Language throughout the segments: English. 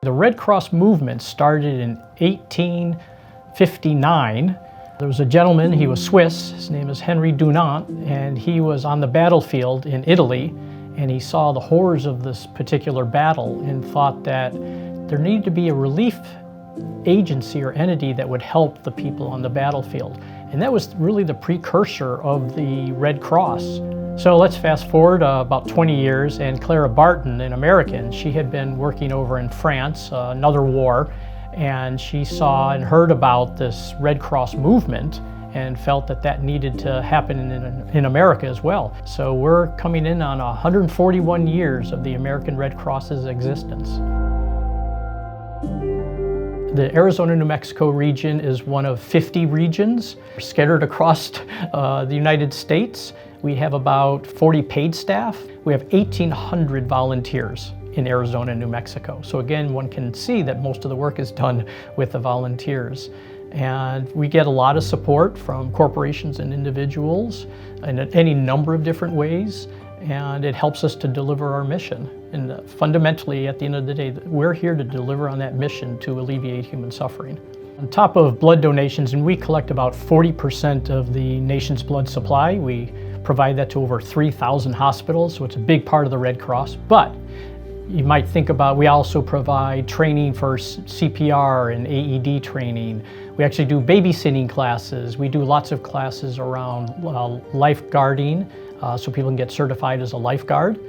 The Red Cross movement started in 1859. There was a gentleman, he was Swiss, his name is Henry Dunant, and he was on the battlefield in Italy, and he saw the horrors of this particular battle and thought that there needed to be a relief agency or entity that would help the people on the battlefield. And that was really the precursor of the Red Cross. So let's fast forward about 20 years, and Clara Barton, an American, she had been working over in France, another war, and she saw and heard about this Red Cross movement and felt that that needed to happen in America as well. So we're coming in on 141 years of the American Red Cross's existence. The Arizona-New Mexico region is one of 50 regions scattered across the United States. We have about 40 paid staff. We have 1,800 volunteers in Arizona and New Mexico. So again, one can see that most of the work is done with the volunteers. And we get a lot of support from corporations and individuals in any number of different ways, and it helps us to deliver our mission. And fundamentally, at the end of the day, we're here to deliver on that mission to alleviate human suffering. On top of blood donations, and we collect about 40% of the nation's blood supply. We provide that to over 3,000 hospitals, so it's a big part of the Red Cross. But you might think about, we also provide training for CPR and AED training. We actually do babysitting classes. We do lots of classes around lifeguarding, so people can get certified as a lifeguard.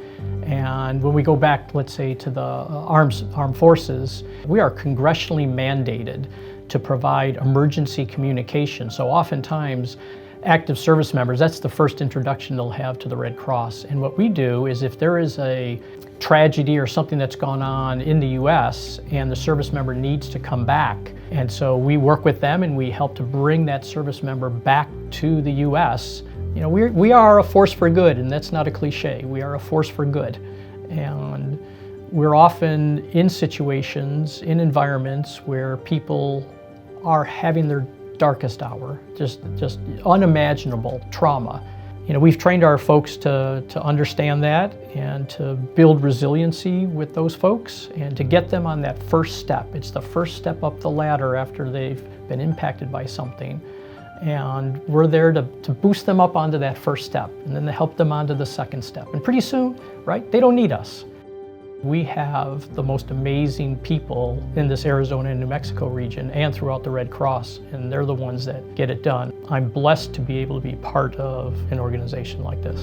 And when we go back, let's say, to the armed forces, we are congressionally mandated to provide emergency communication. So oftentimes, active service members, that's the first introduction they'll have to the Red Cross. And what we do is, if there is a tragedy or something that's gone on in the US and the service member needs to come back, and so we work with them and we help to bring that service member back to the US. You know, we are a force for good, and that's not a cliche. We are a force for good. And we're often in situations, in environments where people are having their darkest hour, just unimaginable trauma. You know, we've trained our folks to understand that and to build resiliency with those folks and to get them on that first step. It's the first step up the ladder after they've been impacted by something. And we're there to boost them up onto that first step, and then to help them onto the second step. And pretty soon, right, they don't need us. We have the most amazing people in this Arizona and New Mexico region and throughout the Red Cross, and they're the ones that get it done. I'm blessed to be able to be part of an organization like this.